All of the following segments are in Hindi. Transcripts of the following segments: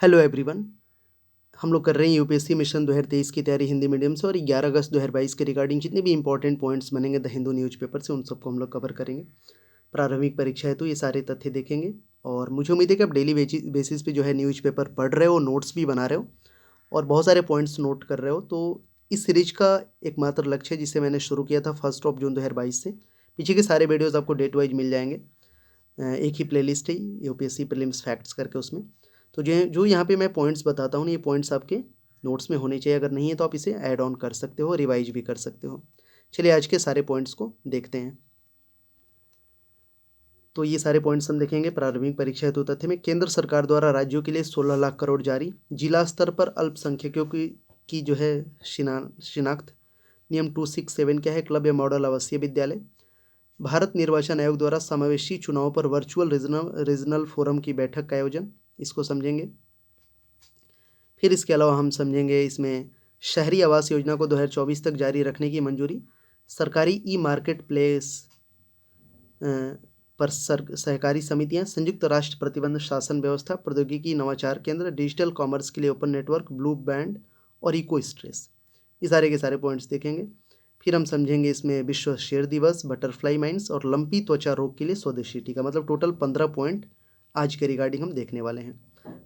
Hello everyone. हम लोग कर रहे हैं यूपीएससी मिशन 2023 की तैयारी हिंदी मीडियम से और 11 अगस्त 2022 के रिगार्डिंग जितने भी इंपॉर्टेंट पॉइंट्स बनेंगे द हिंदू न्यूज़पेपर से उन सबको हम लोग कवर करेंगे। प्रारंभिक परीक्षा है तो ये सारे तथ्य देखेंगे और मुझे उम्मीद है कि आप डेली बेसिस पे जो है न्यूज़पेपर पढ़ रहे हो, नोट्स भी बना रहे हो और बहुत सारे पॉइंट्स नोट कर रहे हो। तो इस सीरीज का एकमात्र लक्ष्य है जिसे मैंने शुरू किया था 1 जून 2022 से। पीछे के सारे वीडियोज़ आपको डेट वाइज मिल जाएंगे। एक ही प्लेलिस्ट है यूपीएससी प्रीलिम्स फैक्ट्स करके उसमें। तो जो यहाँ पे मैं पॉइंट्स बताता हूँ ये पॉइंट्स आपके नोट्स में होने चाहिए। अगर नहीं है तो आप इसे ऐड ऑन कर सकते हो, रिवाइज भी कर सकते हो। चलिए आज के सारे पॉइंट्स को देखते हैं। तो ये सारे पॉइंट्स हम देखेंगे। प्रारंभिक परीक्षा हेतु तथ्य में केंद्र सरकार द्वारा राज्यों के लिए 16 लाख करोड़ जारी। जिला स्तर पर अल्पसंख्यकों की जो है शिनाख्त। नियम 267 क्या है? क्लब या मॉडल आवासीय विद्यालय। भारत निर्वाचन आयोग द्वारा समावेशी चुनाव पर वर्चुअल रीजनल फोरम की बैठक का आयोजन, इसको समझेंगे। फिर इसके अलावा हम समझेंगे इसमें शहरी आवास योजना को 2024 तक जारी रखने की मंजूरी। सरकारी ई मार्केट प्लेस पर सहकारी समितियां, संयुक्त राष्ट्र प्रतिबंध शासन व्यवस्था, प्रौद्योगिकी नवाचार केंद्र, डिजिटल कॉमर्स के लिए ओपन नेटवर्क, ब्लू बैंड और इको स्ट्रेस। ये सारे के सारे पॉइंट्स देखेंगे। फिर हम समझेंगे इसमें विश्व शेर दिवस, बटरफ्लाई माइंस और लंपी त्वचा रोग के लिए स्वदेशी टीका। मतलब टोटल 15 पॉइंट आज के रिगार्डिंग हम देखने वाले हैं।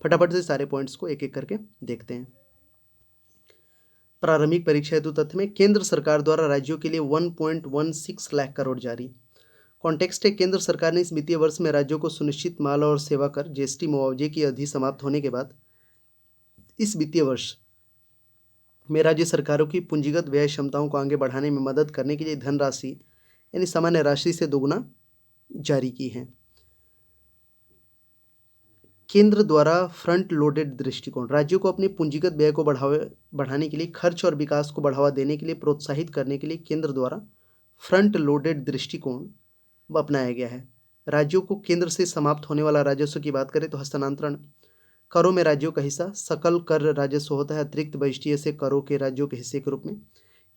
फटाफट से सारे पॉइंट्स को एक एक करके देखते हैं। प्रारंभिक परीक्षा हेतु तथ्य में केंद्र सरकार द्वारा राज्यों के लिए 1.16 लाख करोड़ जारी। कॉन्टेक्स्ट है, केंद्र सरकार ने इस वित्तीय वर्ष में राज्यों को सुनिश्चित माल और सेवा कर जीएसटी मुआवजे की अवधि समाप्त होने के बाद इस वित्तीय वर्ष में राज्य सरकारों की पूंजीगत व्यय क्षमताओं को आगे बढ़ाने में मदद करने के लिए धनराशि यानी सामान्य राशि से दोगुना जारी की है। केंद्र द्वारा फ्रंट लोडेड दृष्टिकोण, राज्यों को अपने पूंजीगत व्यय को बढ़ाने के लिए, खर्च और विकास को बढ़ावा देने के लिए प्रोत्साहित करने के लिए केंद्र द्वारा फ्रंट लोडेड दृष्टिकोण अपनाया गया है। राज्यों को केंद्र से समाप्त होने वाला राजस्व की बात करें तो हस्तांतरण करों में राज्यों का हिस्सा सकल कर राजस्व होता है, अतिरिक्त बजटीय से करों के राज्यों के हिस्से के रूप में।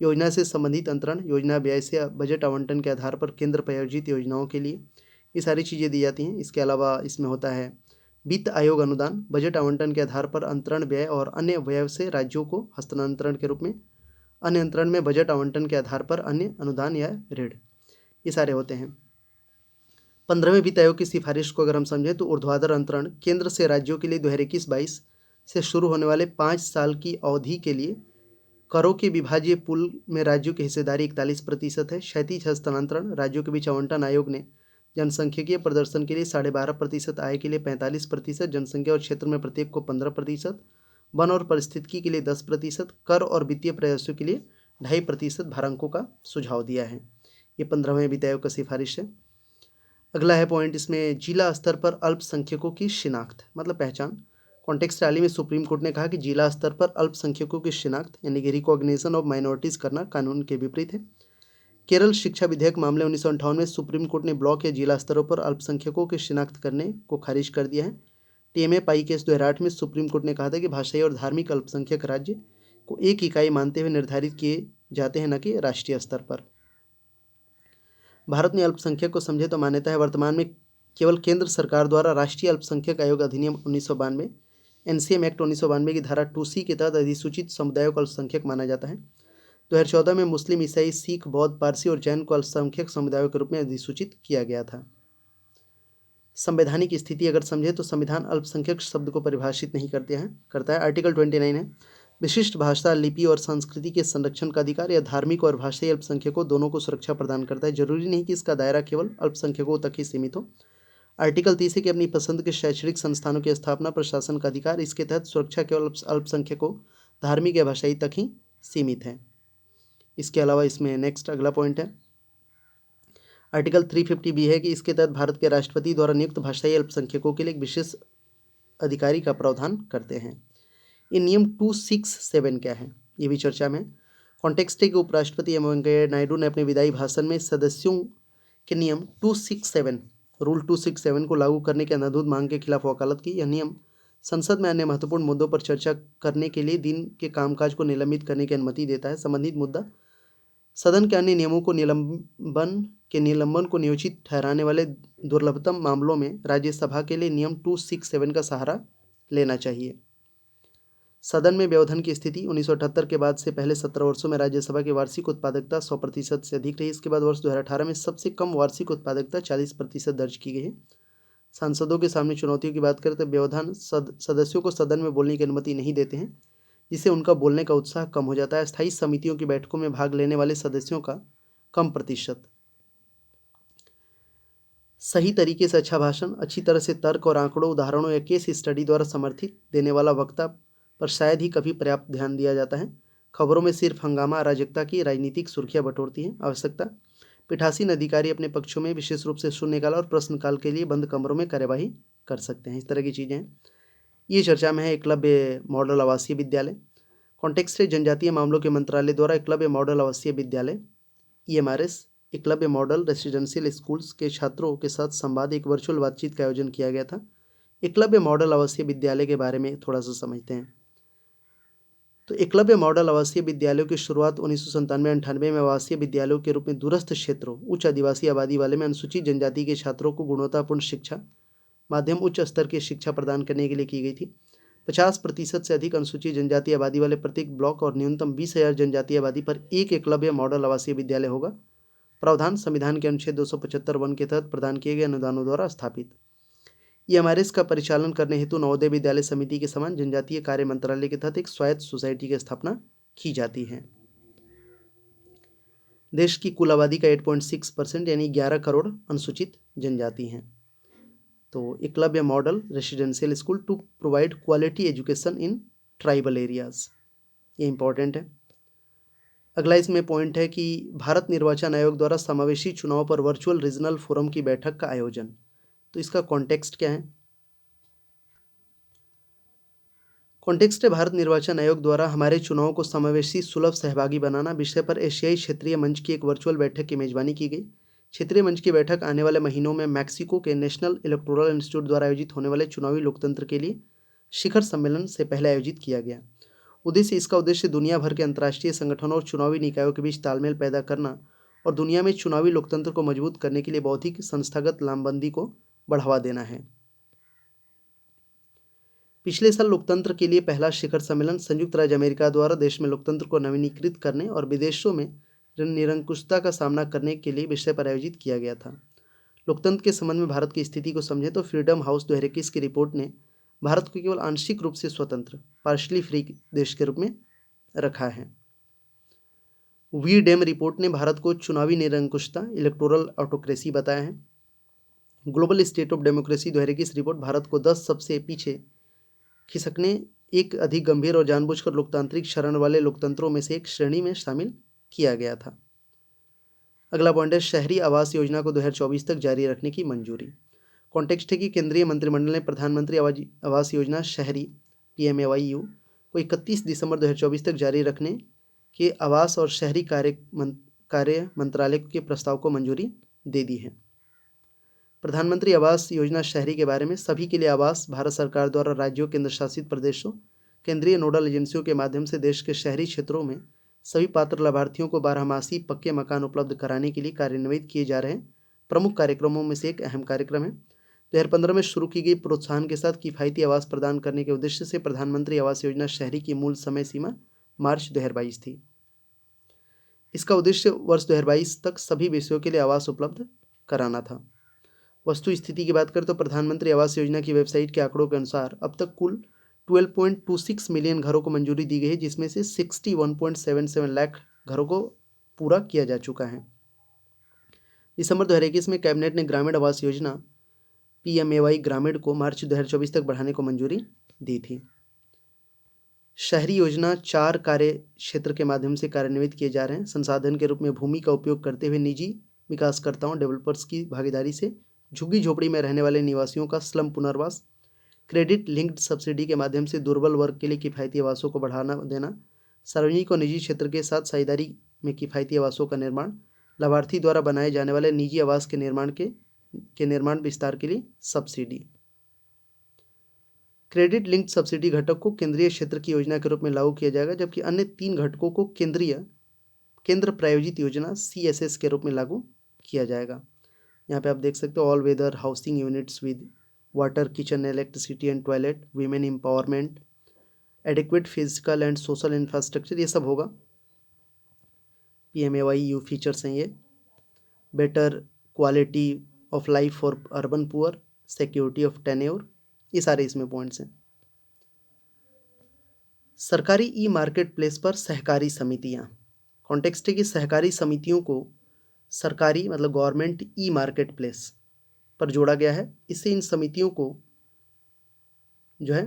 योजना से संबंधित अंतरण, योजना व्यय से बजट आवंटन के आधार पर केंद्र प्रायोजित योजनाओं के लिए ये सारी चीज़ें दी जाती हैं। इसके अलावा इसमें होता है वित्त आयोग अनुदान, बजट आवंटन के आधार पर अंतरण व्यय और अन्य व्यय से राज्यों को हस्तांतरण के रूप में। अन्य अंतरण में बजट आवंटन के आधार पर अन्य अनुदान या ऋण, ये सारे होते हैं। 15वें वित्त आयोग की सिफारिश को अगर हम समझें तो ऊर्ध्वाधर अंतरण केंद्र से राज्यों के लिए 2021-22 से शुरू होने वाले 5 साल की अवधि के लिए करों के विभाज्य पूल में राज्यों की हिस्सेदारी 41% है। क्षैतिज हस्तांतरण राज्यों के बीच आवंटन आयोग ने जनसंख्यकीय प्रदर्शन के लिए 12.5%, आय के लिए 45%, जनसंख्या और क्षेत्र में प्रत्येक को 15%, वन और पारिस्थितिकी के लिए 10%, कर और वित्तीय प्रयासों के लिए 2.5% भारांकों का सुझाव दिया है। ये 15वें वित्त आयोग का सिफारिश है। अगला है पॉइंट इसमें जिला स्तर पर अल्पसंख्यकों की शिनाख्त मतलब पहचान। कॉन्टेक्स्ट रैली में सुप्रीम कोर्ट ने कहा कि जिला स्तर पर अल्पसंख्यकों की शिनाख्त यानी कि रिकॉग्निशन ऑफ माइनॉरिटीज़ करना कानून के विपरीत है। केरल शिक्षा विधेयक मामले 1958 में सुप्रीम कोर्ट ने ब्लॉक या जिला स्तरों पर अल्पसंख्यकों की शिनाख्त करने को खारिज कर दिया है। टीएमए पाई केस 2008 में सुप्रीम कोर्ट ने कहा था कि भाषाई और धार्मिक अल्पसंख्यक राज्य को एक इकाई मानते हुए निर्धारित किए जाते हैं, न कि राष्ट्रीय स्तर पर। भारत ने अल्पसंख्यक को समझे तो मान्यता है वर्तमान में केवल केंद्र सरकार द्वारा राष्ट्रीय अल्पसंख्यक आयोग अधिनियम 1992 एनसीएम एक्ट 1992 की धारा 2C के तहत अधिसूचित समुदायों को अल्पसंख्यक माना जाता है। 2014 में मुस्लिम, ईसाई, सिख, बौद्ध, पारसी और जैन को अल्पसंख्यक समुदायों के रूप में अधिसूचित किया गया था। संवैधानिक स्थिति अगर समझे तो संविधान अल्पसंख्यक शब्द को परिभाषित नहीं करता है। आर्टिकल 29 है, विशिष्ट भाषा, लिपि और संस्कृति के संरक्षण का अधिकार या धार्मिक और भाषाई अल्पसंख्यकों दोनों को सुरक्षा प्रदान करता है। जरूरी नहीं कि इसका दायरा केवल अल्पसंख्यकों तक ही सीमित हो। आर्टिकल 30 है कि अपनी पसंद के शैक्षणिक संस्थानों की स्थापना, प्रशासन का अधिकार, इसके तहत सुरक्षा केवल अल्पसंख्यकों, धार्मिक या भाषाई तक ही सीमित है। इसके अलावा इसमें नेक्स्ट अगला पॉइंट है आर्टिकल 350 भी है कि इसके तहत भारत के राष्ट्रपति द्वारा नियुक्त भाषाई अल्पसंख्यकों के लिए एक विशेष अधिकारी का प्रावधान करते हैं। ये नियम 267 क्या है ये भी चर्चा में। कॉन्टेक्स्ट है कि उपराष्ट्रपति एम वेंकैया नायडू ने अपने विदाई भाषण में सदस्यों के नियम 267 रूल 267 को लागू करने की अनाधुत मांग के खिलाफ वकालत की। यह नियम संसद में अन्य महत्वपूर्ण मुद्दों पर चर्चा करने के लिए दिन के कामकाज को निलंबित करने की अनुमति देता है। संबंधित मुद्दा सदन के अन्य नियमों को निलंबन को नियोजित ठहराने वाले दुर्लभतम मामलों में राज्यसभा के लिए नियम 267 का सहारा लेना चाहिए। सदन में व्यवधान की स्थिति 1978 के बाद से पहले 17 वर्षों में राज्यसभा की वार्षिक उत्पादकता 100% से अधिक रही। इसके बाद वर्ष 2018 में सबसे कम वार्षिक उत्पादकता 40% दर्ज की गई है। सांसदों के सामने चुनौतियों की बात करें तो व्यवधान सदस्यों को सदन में बोलने की अनुमति नहीं देते हैं, जिससे उनका बोलने का उत्साह कम हो जाता है। स्थायी समितियों की बैठकों में भाग लेने वाले सदस्यों का कम प्रतिशत। सही तरीके से अच्छा भाषण, अच्छी तरह से तर्क और आंकड़ों, उदाहरणों या केस स्टडी द्वारा समर्थित देने वाला वक्ता पर शायद ही कभी पर्याप्त ध्यान दिया जाता है। खबरों में सिर्फ हंगामा, अराजकता की राजनीतिक सुर्खियां बटोरती हैं। आवश्यकता, पीठासीन अधिकारी अपने पक्षों में विशेष रूप से शून्यकाल और प्रश्नकाल के लिए बंद कमरों में कार्यवाही कर सकते हैं। इस तरह की चीज़ें हैं। ये चर्चा में है एकलव्य मॉडल आवासीय विद्यालय। कॉन्टेक्स्ट है जनजातीय मामलों के मंत्रालय द्वारा एकलव्य मॉडल आवासीय विद्यालय EMRS Eklavya model residential schools के छात्रों के साथ संवाद, एक वर्चुअल बातचीत का आयोजन किया गया था। एकलव्य मॉडल आवासीय विद्यालय के बारे में थोड़ा सा समझते हैं। तो एकलव्य मॉडल आवासीय विद्यालयों की शुरुआत 1997-98 में आवासीय विद्यालयों के रूप में दूरस्थ क्षेत्रों, उच्च आदिवासी आबादी वाले में अनुसूचित जनजाति के छात्रों को गुणवत्तापूर्ण शिक्षा, माध्यम उच्च स्तर की शिक्षा प्रदान करने के लिए की गई थी। 50% से अधिक अनुसूचित जनजाति आबादी वाले प्रत्येक ब्लॉक और न्यूनतम 20,000 जनजाति आबादी पर एक एकलव्य मॉडल आवासीय विद्यालय होगा। प्रावधान संविधान के अनुच्छेद 275(1) के तहत प्रदान किए गए अनुदानों द्वारा स्थापित। EMRS का परिचालन करने हेतु नवोदय विद्यालय समिति के समान जनजातीय कार्य मंत्रालय के तहत एक स्वायत्त सोसाइटी की स्थापना की जाती है। देश की कुल आबादी का 8.6% यानी 11 करोड़ अनुसूचित जनजाति हैं। तो Eklavya model residential school to provide quality education in tribal areas, ये इंपॉर्टेंट है। अगला इसमें पॉइंट है कि भारत निर्वाचन आयोग द्वारा समावेशी चुनाव पर वर्चुअल रीजनल फोरम की बैठक का आयोजन। तो इसका कॉन्टेक्स्ट क्या है? कॉन्टेक्स्ट है भारत निर्वाचन आयोग द्वारा हमारे चुनाव को समावेशी, सुलभ, सहभागी बनाना विषय पर एशियाई क्षेत्रीय मंच की एक वर्चुअल बैठक की मेजबानी की गई। क्षेत्रीय मंच की बैठक आने वाले महीनों में मैक्सिको के नेशनल इलेक्टोरल इंस्टीट्यूट द्वारा आयोजित होने वाले चुनावी लोकतंत्र के लिए शिखर सम्मेलन से पहले आयोजित किया गया। इसका उद्देश्य दुनिया भर के अंतर्राष्ट्रीय संगठनों और चुनावी निकायों के बीच तालमेल पैदा करना और दुनिया में चुनावी लोकतंत्र को मजबूत करने के लिए बौद्धिक संस्थागत लामबंदी को बढ़ावा देना है। पिछले साल लोकतंत्र के लिए पहला शिखर सम्मेलन संयुक्त राज्य अमेरिका द्वारा देश में लोकतंत्र को नवीनीकृत करने और विदेशों में निरंकुशता का सामना करने के लिए विषय पर आयोजित किया गया था। लोकतंत्र के संबंध में भारत की स्थिति को समझें तो फ्रीडम हाउस 2021 की रिपोर्ट ने भारत को केवल आंशिक रूप से स्वतंत्र, पार्शली फ्री देश के रूप में रखा है। वी डेम रिपोर्ट ने भारत को चुनावी निरंकुशता, इलेक्टोरल ऑटोक्रेसी बताया है। Global state of democracy 2021 report Bharat को 10 सबसे पीछे खिसकने, एक अधिक गंभीर और जानबूझकर लोकतांत्रिक शरण वाले लोकतंत्रों में से एक श्रेणी में शामिल किया गया था। अगला पॉइंट है शहरी आवास योजना को 2024 तक जारी रखने की मंजूरी। कॉन्टेक्स्ट है कि केंद्रीय मंत्रिमंडल ने प्रधानमंत्री आवास योजना शहरी PMAYU को 31 दिसंबर 2024 तक जारी रखने के आवास और शहरी कार्य मंत्रालय के प्रस्ताव को मंजूरी दे दी है। प्रधानमंत्री आवास योजना शहरी के बारे में सभी के लिए आवास भारत सरकार द्वारा राज्यों, केंद्र शासित प्रदेशों, केंद्रीय नोडल एजेंसियों के माध्यम से देश के शहरी क्षेत्रों में सभी पात्र लाभार्थियों को 12 पक्के मकान उपलब्ध कराने के लिए कार्यान्वित किए जा रहे प्रमुख कार्यक्रमों में से एक अहम कार्यक्रम है। 2015 में शुरू की गई प्रोत्साहन के साथ किफ़ायती आवास प्रदान करने के उद्देश्य से प्रधानमंत्री आवास योजना शहरी की मूल समय सीमा मार्च 2022 थी। इसका उद्देश्य वर्ष 2022 तक सभी विषयों के लिए आवास उपलब्ध कराना था। वस्तु स्थिति की बात करें तो प्रधानमंत्री आवास योजना की वेबसाइट के आंकड़ों के अनुसार अब तक कुल 12.26 मिलियन घरों को मंजूरी दी गई है, जिसमें से 61.77 लाख घरों को पूरा किया जा चुका है। दिसंबर 2021 में कैबिनेट ने ग्रामीण आवास योजना PMAY ग्रामीण को मार्च 2024 तक बढ़ाने को मंजूरी दी थी। शहरी योजना 4 कार्य क्षेत्र के माध्यम से कार्यान्वित किए जा रहे हैं। संसाधन के रूप में भूमि का उपयोग करते हुए निजी विकासकर्ताओं, डेवलपर्स की भागीदारी से झुग्गी झोपड़ी में रहने वाले निवासियों का स्लम पुनर्वास, क्रेडिट लिंक्ड सब्सिडी के माध्यम से दुर्बल वर्ग के लिए किफ़ायती आवासों को बढ़ावा देना, सार्वजनिक और निजी क्षेत्र के साथ साझेदारी में किफ़ायती आवासों का निर्माण, लाभार्थी द्वारा बनाए जाने वाले निजी आवास के निर्माण विस्तार के लिए सब्सिडी। क्रेडिट लिंक्ड सब्सिडी घटक को केंद्रीय क्षेत्र की योजना के रूप में लागू किया जाएगा, जबकि अन्य 3 घटकों को केंद्र प्रायोजित योजना CSS के रूप में लागू किया जाएगा। यहाँ पे आप देख सकते हो all weather housing units with water, kitchen, electricity and toilet, women empowerment, adequate physical and social infrastructure, ये सब होगा। PMAY फीचर्स हैं ये। Better quality of life for urban poor, security of tenure, ये सारे इसमें पॉइंट्स हैं। सरकारी ई मार्केट प्लेस पर सहकारी समितियाँ, कॉन्टेक्स्ट है कि सहकारी समितियों को सरकारी मतलब गवर्नमेंट ई मार्केट प्लेस पर जोड़ा गया है। इससे इन समितियों को जो है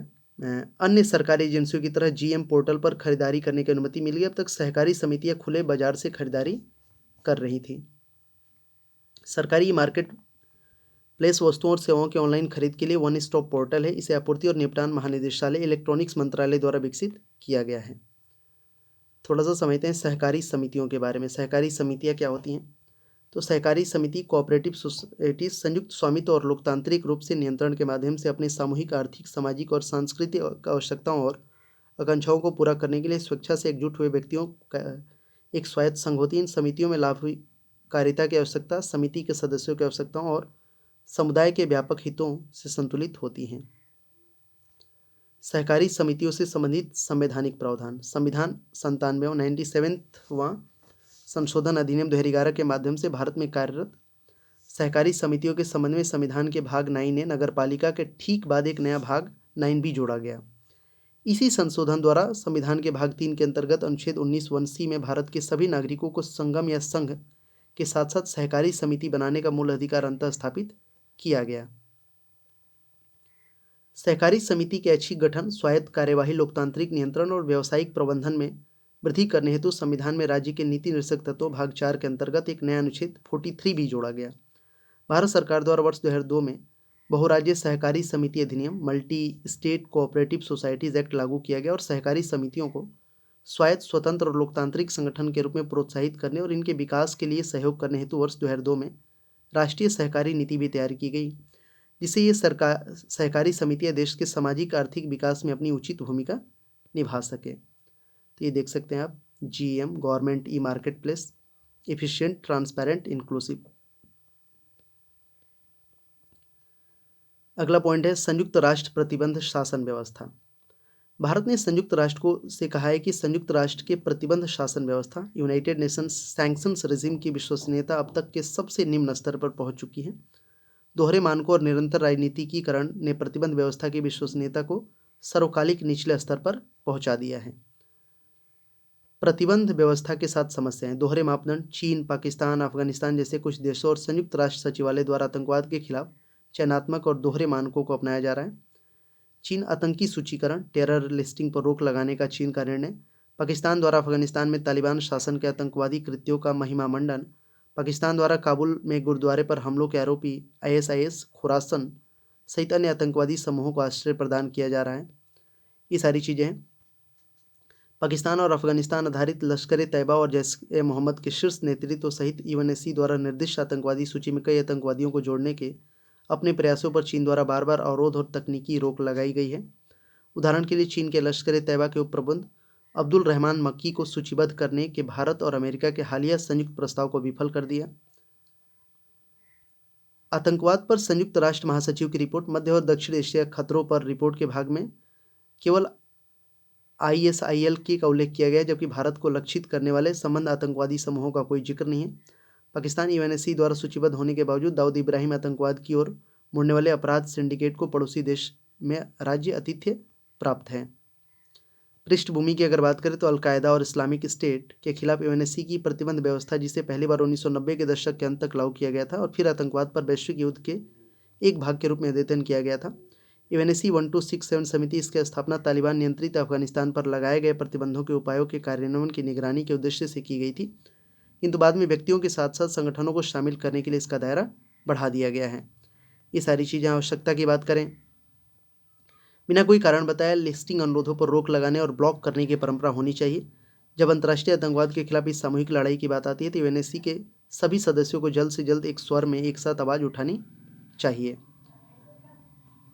अन्य सरकारी एजेंसियों की तरह GM पोर्टल पर खरीदारी करने की अनुमति मिली है। अब तक सहकारी समितियां खुले बाजार से खरीदारी कर रही थी। सरकारी मार्केट प्लेस वस्तुओं और सेवाओं के ऑनलाइन खरीद के लिए वन स्टॉप पोर्टल है। इसे आपूर्ति और निपटान महानिदेशालय इलेक्ट्रॉनिक्स मंत्रालय द्वारा विकसित किया गया है। थोड़ा सा समझते हैं सहकारी समितियों के बारे में। सहकारी समितियाँ क्या होती हैं? तो सहकारी समिति कोऑपरेटिव सोसाइटी संयुक्त स्वामित्व और लोकतांत्रिक रूप से नियंत्रण के माध्यम से अपने सामूहिक आर्थिक, सामाजिक और सांस्कृतिक आवश्यकताओं और आकांक्षाओं को पूरा करने के लिए स्वेच्छा से एकजुट हुए व्यक्तियों का एक स्वायत्त संघ होती है। इन समितियों में लाभकारिता की आवश्यकता, समिति के सदस्यों की आवश्यकताओं और समुदाय के व्यापक हितों से संतुलित होती हैं। सहकारी समितियों से संबंधित संवैधानिक प्रावधान। संविधान 97वां संशोधन अधिनियम 2011 के माध्यम से भारत में कार्यरत सहकारी समितियों के संबंध में संविधान के भाग 9 ने नगरपालिका के ठीक बाद एक नया भाग 9 भी जोड़ा गया। इसी संशोधन द्वारा संविधान के भाग 3 के अंतर्गत अनुच्छेद 19(1)(c) में भारत के सभी नागरिकों को संगम या संघ के साथ साथ सहकारी समिति बनाने का मूल अधिकार अंतः स्थापित किया गया। सहकारी समिति के ऐच्छिक गठन, स्वायत्त कार्यवाही, लोकतांत्रिक नियंत्रण और व्यावसायिक प्रबंधन में वृद्धि करने हेतु संविधान में राज्य के नीति निर्देशक तत्वों भाग 4 के अंतर्गत एक नया अनुच्छेद 43 भी जोड़ा गया। भारत सरकार द्वारा वर्ष 2002 में बहुराज्य सहकारी समिति अधिनियम multi state cooperative societies act लागू किया गया और सहकारी समितियों को स्वायत्त, स्वतंत्र और लोकतांत्रिक संगठन के रूप में प्रोत्साहित करने और इनके विकास के लिए सहयोग करने हेतु वर्ष 2002 में राष्ट्रीय सहकारी नीति भी तैयार की गई, जिससे ये सहकारी समितियाँ देश के सामाजिक आर्थिक विकास में अपनी उचित भूमिका निभा सके। तो ये देख सकते हैं आप, GM government e market place, efficient, transparent, inclusive. अगला पॉइंट है संयुक्त राष्ट्र प्रतिबंध शासन व्यवस्था। भारत ने संयुक्त राष्ट्र को से कहा है कि संयुक्त राष्ट्र के प्रतिबंध शासन व्यवस्था यूनाइटेड नेशंस सैंक्शंस रेजिम की विश्वसनीयता अब तक के सबसे निम्न स्तर पर पहुंच चुकी है। दोहरे मानकों और निरंतर राजनीतिकीकरण ने प्रतिबंध व्यवस्था की विश्वसनीयता को सर्वकालिक निचले स्तर पर पहुंचा दिया है। प्रतिबंध व्यवस्था के साथ समस्याएं। दोहरे मापदंड। चीन, पाकिस्तान, अफगानिस्तान जैसे कुछ देशों और संयुक्त राष्ट्र सचिवालय द्वारा आतंकवाद के खिलाफ चयनात्मक और दोहरे मानकों को अपनाया जा रहा है। चीन आतंकी सूचीकरण, टेरर लिस्टिंग पर रोक लगाने का चीन का निर्णय। पाकिस्तान द्वारा अफगानिस्तान में तालिबान शासन के आतंकवादी कृत्यों का महिमा मंडन। पाकिस्तान द्वारा काबुल में गुरुद्वारे पर हमलों के आरोपी ISIS, खुरासन सहित अन्य आतंकवादी समूहों को आश्रय प्रदान किया जा रहा है। ये सारी चीज़ें हैं। पाकिस्तान और अफगानिस्तान आधारित लश्कर-ए-तैयबा और जैश-ए-मोहम्मद के शीर्ष नेतृत्व सहित UNSC द्वारा निर्दिष्ट आतंकवादी सूची में कई आतंकवादियों को जोड़ने के अपने प्रयासों पर चीन द्वारा बार बार अवरोध और तकनीकी रोक लगाई गई है। उदाहरण के लिए चीन के लश्कर-ए-तैयबा के उपप्रमुख अब्दुल रहमान मक्की को सूचीबद्ध करने के भारत और अमेरिका के हालिया संयुक्त प्रस्ताव को विफल कर दिया। आतंकवाद पर संयुक्त राष्ट्र महासचिव की रिपोर्ट। मध्य और दक्षिण एशिया खतरों पर रिपोर्ट के भाग में केवल ISIL का उल्लेख किया गया, जबकि भारत को लक्षित करने वाले संबंध आतंकवादी समूहों का कोई जिक्र नहीं है। पाकिस्तान UNSC द्वारा सूचीबद्ध होने के बावजूद दाऊद इब्राहिम आतंकवाद की ओर मुड़ने वाले अपराध सिंडिकेट को पड़ोसी देश में राज्य आतिथ्य प्राप्त है। पृष्ठभूमि की अगर बात करें तो अलकायदा और इस्लामिक स्टेट के खिलाफ UNSC की प्रतिबंध व्यवस्था, जिसे पहली बार 1990 के दशक के अंत तक लागू किया गया था और फिर आतंकवाद पर वैश्विक युद्ध के एक भाग के रूप में अद्यतन किया गया था। UNSC 1267 समिति इसकी स्थापना तालिबान नियंत्रित अफगानिस्तान पर लगाए गए प्रतिबंधों के उपायों के कार्यान्वयन की निगरानी के उद्देश्य से की गई थी, किंतु बाद में व्यक्तियों के साथ साथ संगठनों को शामिल करने के लिए इसका दायरा बढ़ा दिया गया है। ये सारी चीज़ें। आवश्यकता की बात करें, बिना कोई कारण बताए लिस्टिंग अनुरोधों पर रोक लगाने और ब्लॉक करने की परंपरा होनी चाहिए। जब अंतर्राष्ट्रीय आतंकवाद के खिलाफ इस सामूहिक लड़ाई की बात आती है तो UNSC के सभी सदस्यों को जल्द से जल्द एक स्वर में एक साथ आवाज़ उठानी चाहिए।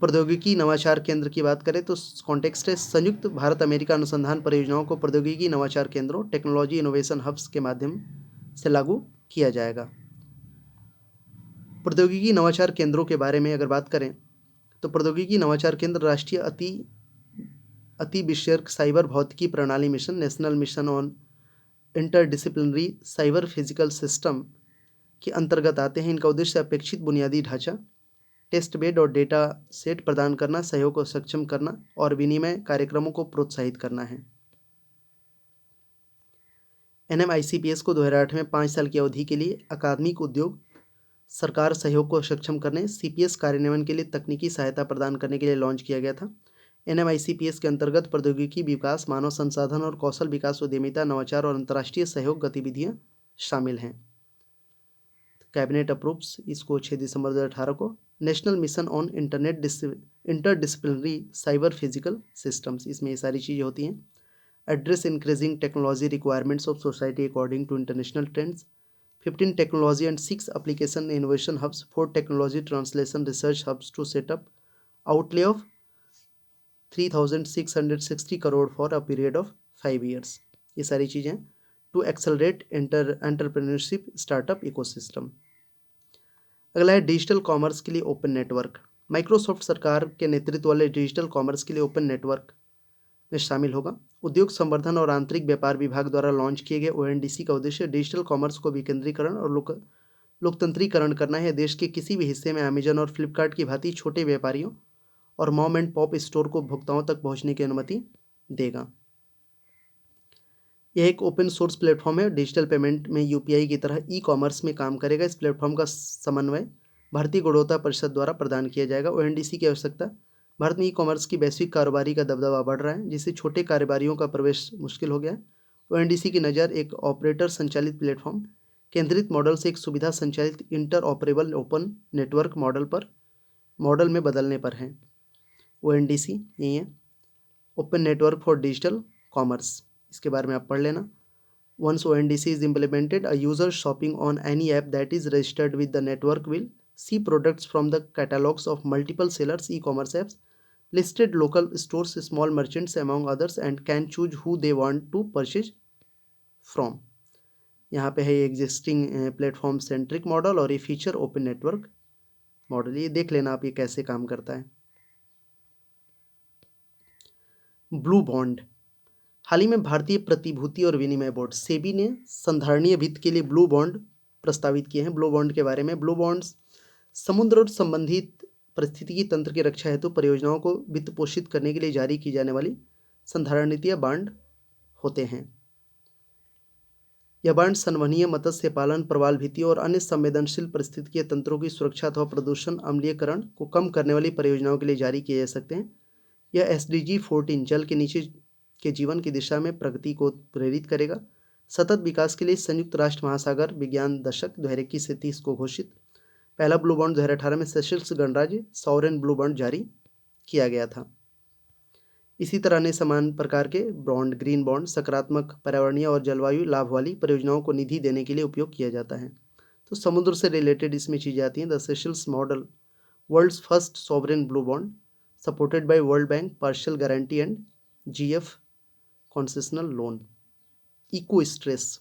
प्रौद्योगिकी नवाचार केंद्र की बात करें तो कॉन्टेक्स्ट है संयुक्त भारत अमेरिका अनुसंधान परियोजनाओं को प्रौद्योगिकी नवाचार केंद्रों, टेक्नोलॉजी इनोवेशन हब्स के माध्यम से लागू किया जाएगा। प्रौद्योगिकी नवाचार केंद्रों के बारे में अगर बात करें तो प्रौद्योगिकी नवाचार केंद्र राष्ट्रीय अति अति विषयक साइबर भौतिकी प्रणाली mission, national mission on interdisciplinary cyber physical system के अंतर्गत आते हैं। इनका उद्देश्य अपेक्षित बुनियादी ढांचा, टेस्ट बेड और डेटा सेट प्रदान करना, सहयोग को सक्षम करना और विनिमय कार्यक्रमों को प्रोत्साहित करना है। NMICPS को 2008 में 5 साल की अवधि के लिए अकादमिक, उद्योग, सरकार सहयोग को सक्षम करने, CPS कार्यान्वयन के लिए तकनीकी सहायता प्रदान करने के लिए लॉन्च किया गया था। NMICPS के अंतर्गत प्रौद्योगिकी विकास, मानव संसाधन और कौशल विकास, उद्यमिता, नवाचार और अंतर्राष्ट्रीय सहयोग गतिविधियां शामिल हैं। कैबिनेट अप्रूव्स इसको 6 दिसंबर 2018 को। National mission on interdisciplinary cyber physical systems, इसमें ये सारी चीज़ें होती हैं। Address increasing technology requirements of society according to international trends. 15 technology and 6 application innovation hubs, 4 technology translation research hubs to set up, outlay of 3,660 crore for a period of 5 years। ये सारी चीज़ें to accelerate entrepreneurship startup ecosystem. अगला है डिजिटल कॉमर्स के लिए ओपन नेटवर्क। माइक्रोसॉफ्ट सरकार के नेतृत्व वाले डिजिटल कॉमर्स के लिए ओपन नेटवर्क में शामिल होगा। उद्योग संवर्धन और आंतरिक व्यापार विभाग द्वारा लॉन्च किए गए ONDC का उद्देश्य डिजिटल कॉमर्स को विकेंद्रीकरण और लोकतंत्रीकरण करना है। देश के किसी भी हिस्से में अमेजन और फ्लिपकार्ट की भांति छोटे व्यापारियों और मॉम एंड पॉप स्टोर को उपभोक्ताओं तक पहुंचने की अनुमति देगा। यह एक ओपन सोर्स प्लेटफॉर्म है। डिजिटल पेमेंट में UPI की तरह ई-कॉमर्स में काम करेगा। इस प्लेटफॉर्म का समन्वय भारतीय गुणवत्ता परिषद द्वारा प्रदान किया जाएगा। ONDC की आवश्यकता, भारत में ई-कॉमर्स की वैश्विक कारोबारी का दबदबा बढ़ रहा है, जिससे छोटे कारोबारियों का प्रवेश मुश्किल हो गया है। ONDC की नज़र एक ऑपरेटर संचालित प्लेटफॉर्म केंद्रित मॉडल से एक सुविधा संचालित inter operable open network model में बदलने पर है। ONDC यही है, open network for digital commerce. इसके बारे में आप पढ़ लेना। Once ONDC is implemented, a user shopping on any app that is registered with the network will see products from the catalogs of multiple sellers, e-commerce apps, listed local stores, small merchants among others, and can choose who they want to purchase from। यहाँ पे है एग्जिस्टिंग प्लेटफॉर्म सेंट्रिक मॉडल और ये फीचर ओपन नेटवर्क मॉडल। ये देख लेना आप ये कैसे काम करता है। Blue bond. हाल ही में भारतीय प्रतिभूति और विनिमय बोर्ड सेबी ने संधारणीय वित्त के लिए ब्लू बॉन्ड प्रस्तावित किए हैं। ब्लू बॉन्ड के बारे में, ब्लू बॉन्ड्स समुद्र और संबंधित पारिस्थितिकी तंत्र की रक्षा हेतु परियोजनाओं को वित्त पोषित करने के लिए जारी की जाने वाली संधारणीय बांड होते हैं। यह बांड संवहनीय मत्स्य पालन, प्रवाल भित्तियों और अन्य संवेदनशील पारिस्थितिकीय तंत्रों की सुरक्षा अथवा प्रदूषण अम्लीयकरण को कम करने वाली परियोजनाओं के लिए जारी किए जा सकते हैं। यह SDG 14 जल के नीचे के जीवन की दिशा में प्रगति को प्रेरित करेगा। सतत विकास के लिए संयुक्त राष्ट्र महासागर विज्ञान दशक 2021 से 30 को घोषित पहला ब्लू बॉन्ड 2018 में सेशल्स गणराज्य सॉवरेन ब्लू बॉन्ड जारी किया गया था। इसी तरह अन्य समान प्रकार के बॉन्ड, ग्रीन बॉन्ड, सकारात्मक पर्यावरणीय और जलवायु लाभ वाली परियोजनाओं को निधि देने के लिए उपयोग किया जाता है। तो समुद्र से रिलेटेड इसमें चीज़ें आती हैं। The Seychelles model, world's first sovereign blue bond, supported by World Bank, partial guarantee and GF concessional loan. ECOSTRESS,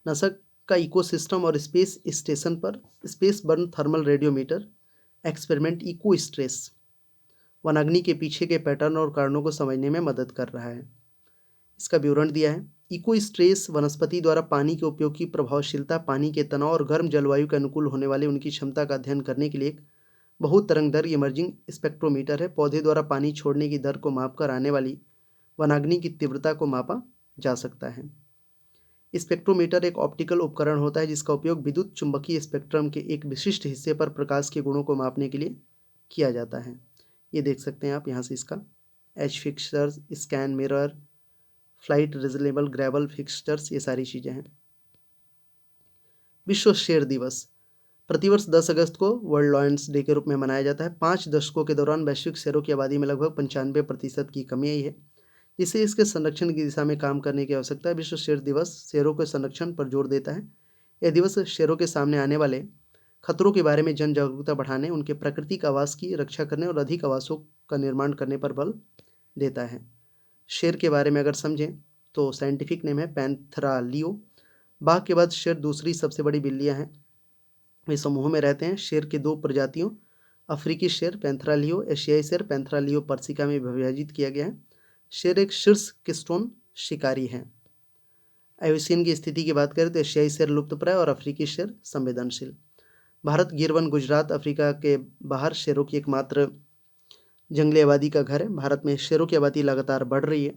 NASA का इकोसिस्टम और स्पेस स्टेशन पर spaceborne thermal radiometer experiment ECOSTRESS वनाग्नि के पीछे के पैटर्न और कारणों को समझने में मदद कर रहा है। इसका विवरण दिया है। इको स्ट्रेस वनस्पति द्वारा पानी के उपयोग की प्रभावशीलता, पानी के तनाव और गर्म जलवायु के अनुकूल होने वाले उनकी क्षमता का अध्ययन करने के लिए एक बहुत तरंग दर इमर्जिंग स्पेक्ट्रोमीटर है। पौधे द्वारा पानी छोड़ने की दर को मापकर आने वाली वनाग्नि की तीव्रता को मापा जा सकता है। स्पेक्ट्रोमीटर एक ऑप्टिकल उपकरण होता है जिसका उपयोग विद्युत चुंबकीय स्पेक्ट्रम के एक विशिष्ट हिस्से पर प्रकाश के गुणों को मापने के लिए किया जाता है। ये देख सकते हैं आप यहाँ से इसका H fixtures, scan mirror, flight reasonable gravel fixtures, ये सारी चीज़ें हैं। विश्व शेर दिवस प्रतिवर्ष 10 अगस्त को वर्ल्ड लॉयंस डे के रूप में मनाया जाता है। 5 दशकों के दौरान वैश्विक शेरों की आबादी में लगभग 95% की कमी आई है, जिससे इसके संरक्षण की दिशा में काम करने की आवश्यकता है। विश्व शेर दिवस शेरों के संरक्षण पर जोर देता है। यह दिवस शेरों के सामने आने वाले खतरों के बारे में जन जागरूकता बढ़ाने, उनके प्राकृतिक आवास की रक्षा करने और अधिक आवासों का निर्माण करने पर बल देता है। शेर के बारे में अगर समझें तो साइंटिफिक नेम है पैंथरा लियो। बाघ के बाद शेर दूसरी सबसे बड़ी बिल्लियां हैं। वे समूह में रहते हैं। शेर के 2 प्रजातियों अफ्रीकी शेर पैंथरा लियो, एशियाई शेर पैंथरा लियो पर्सिका में विभाजित किया गया है। शेर एक शीर्ष किस्टोन शिकारी है। आयुसीन की स्थिति की बात करें तो एशियाई शेर लुप्तप्राय और अफ्रीकी शेर संवेदनशील। भारत गिरवन गुजरात अफ्रीका के बाहर शेरों की एकमात्र जंगली आबादी का घर है। भारत में शेरों की आबादी लगातार बढ़ रही है।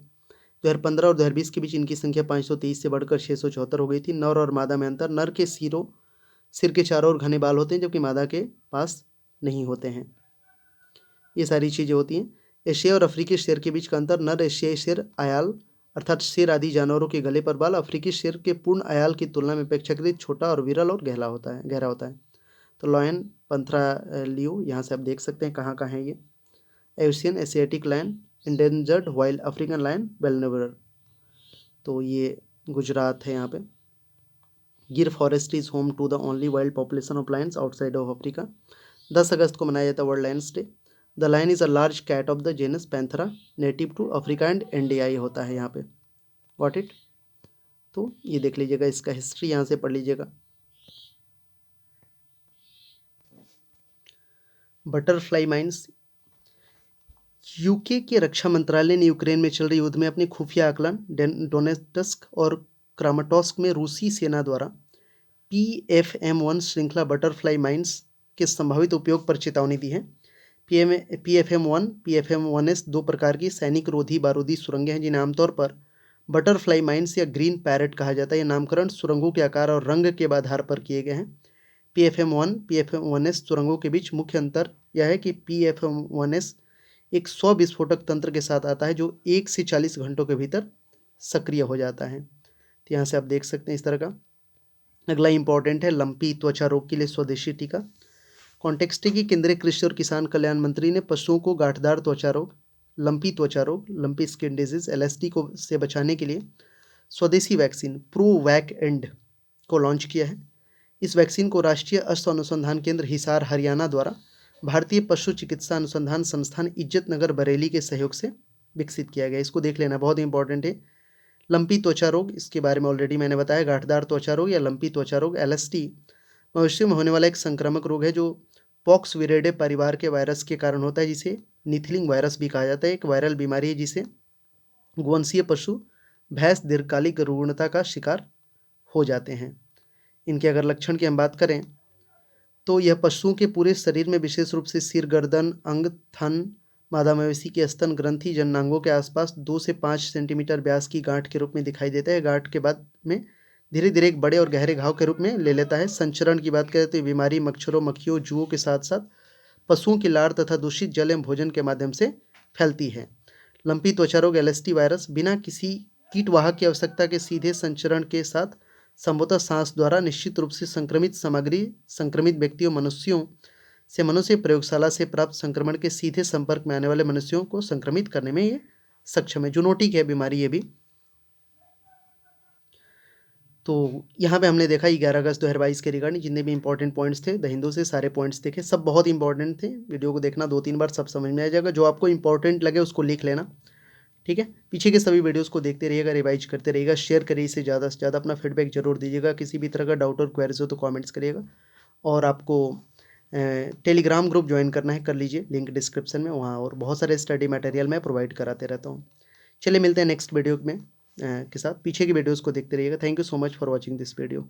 2015 और 2020 के बीच इनकी संख्या 523 से बढ़कर 674 हो गई थी। नर और मादा में अंतर, नर के सिर के चारों ओर घने बाल होते हैं जबकि मादा के पास नहीं होते हैं। ये सारी चीज़ें होती हैं। एशिया और अफ्रीकी शेर के बीच का अंतर, नर एशियाई शेर आयाल अर्थात शेर आदि जानवरों के गले पर बाल अफ्रीकी शेर के पूर्ण आयाल की तुलना में अपेक्षाकृत छोटा और विरल और गहरा होता है। तो लॉयन पंथरा लियो यहाँ से आप देख सकते हैं कहाँ कहाँ है ये। Asian Asiatic lion endangered wild African lion vulnerable, तो ये गुजरात है यहाँ पे। Gir forest is home to the only wild population of lions outside of Africa. 10 अगस्त को मनाया जाता है world lions day. The lion is a large cat of the genus Panthera native to Africa and इंडियाई होता है यहाँ पे। Got it. तो ये देख लीजिएगा, इसका हिस्ट्री यहाँ से पढ़ लीजिएगा। बटरफ्लाई माइन्स, यूके के रक्षा मंत्रालय ने यूक्रेन में चल रहे युद्ध में अपने खुफिया आकलन डोनेट्स्क और क्रामाटोस्क में रूसी सेना द्वारा PFM-1 श्रृंखला बटरफ्लाई माइन्स के संभावित उपयोग पर चेतावनी दी है। PFM-1 PFM-1S दो प्रकार की सैनिक रोधी बारूदी सुरंगें हैं जिन्हें आमतौर पर बटरफ्लाई माइन्स या ग्रीन पैरेट कहा जाता है। यह नामकरण सुरंगों के आकार और रंग के आधार पर किए गए हैं। PFM-1 PFM-1S सुरंगों के बीच मुख्य अंतर यह है कि PFM-1S एक 100 विस्फोटक तंत्र के साथ आता है जो 1 से 40 घंटों के भीतर सक्रिय हो जाता है। तो यहाँ से आप देख सकते हैं इस तरह का। अगला इंपॉर्टेंट है लंपी त्वचा रोग के लिए स्वदेशी टीका। कॉन्टेक्स्ट है कि केंद्रीय कृषि और किसान कल्याण मंत्री ने पशुओं को गांठदार त्वचा रोग, लंपी त्वचा रोग, लंपी स्किन डिजीज LSD को से बचाने के लिए स्वदेशी वैक्सीन प्रोवैक एंड को लॉन्च किया है। इस वैक्सीन को राष्ट्रीय अश्व अनुसंधान केंद्र हिसार हरियाणा द्वारा भारतीय पशु चिकित्सा अनुसंधान संस्थान इज्जतनगर बरेली के सहयोग से विकसित किया गया। इसको देख लेना, बहुत इंपॉर्टेंट है। लंपी त्वचा रोग, इसके बारे में ऑलरेडी मैंने बताया। गांठदार त्वचा रोग या लंपी त्वचा रोग LSD मनुष्य में होने वाला एक संक्रामक रोग है जो पॉक्स विरेडे परिवार के वायरस के कारण होता है, जिसे निथिलिंग वायरस भी कहा जाता है। एक वायरल बीमारी है जिसे गोवंशीय पशु भैंस दीर्घकालिक रुग्णता का शिकार हो जाते हैं। इनके अगर लक्षण की हम बात करें तो यह पशुओं के पूरे शरीर में विशेष रूप से सिर, गर्दन, अंग, थन, मादा मवेशी के स्तन ग्रंथि, जननांगों के आसपास 2 से 5 सेंटीमीटर व्यास की गांठ के रूप में दिखाई देता है। गांठ के बाद में धीरे धीरे एक बड़े और गहरे घाव के रूप में ले लेता है। संचरण की बात करें तो ये बीमारी मच्छरों, मक्खियों, जुओं के साथ साथ पशुओं की लार तथा दूषित जल एवं भोजन के माध्यम से फैलती है। लंपी त्वचा रोग LSD वायरस बिना किसी कीटवाहक की आवश्यकता के सीधे संचरण के साथ संभवतः सांस द्वारा निश्चित रूप से संक्रमित सामग्री संक्रमित व्यक्तियों मनुष्यों से मनुष्य प्रयोगशाला से प्राप्त संक्रमण के सीधे संपर्क में आने वाले मनुष्यों को संक्रमित करने में ये सक्षम है। जूनोटिक है बीमारी ये भी। तो यहाँ पे हमने देखा 11 अगस्त 2022 के रिगार्डिंग जितने भी इंपॉर्टेंट पॉइंट्स थे द हिंदू से सारे पॉइंट्स देखे, सब बहुत इंपॉर्टेंट थे। वीडियो को देखना 2-3 बार, सब समझ में आ जाएगा। जो आपको इंपॉर्टेंट लगे उसको लिख लेना, ठीक है। पीछे के सभी वीडियोस को देखते रहिएगा, रिवाइज करते रहिएगा, शेयर करिए इसे ज़्यादा से ज़्यादा। अपना फीडबैक जरूर दीजिएगा। किसी भी तरह का डाउट और क्वेरीज हो तो कमेंट्स करिएगा। और आपको टेलीग्राम ग्रुप ज्वाइन करना है कर लीजिए, लिंक डिस्क्रिप्शन में, वहाँ और बहुत सारे स्टडी मटेरियल मैं प्रोवाइड कराते रहता हूँ। चलिए मिलते हैं नेक्स्ट वीडियो में के साथ। पीछे की वीडियोज़ को देखते रहिएगा। Thank you so much for watching this video.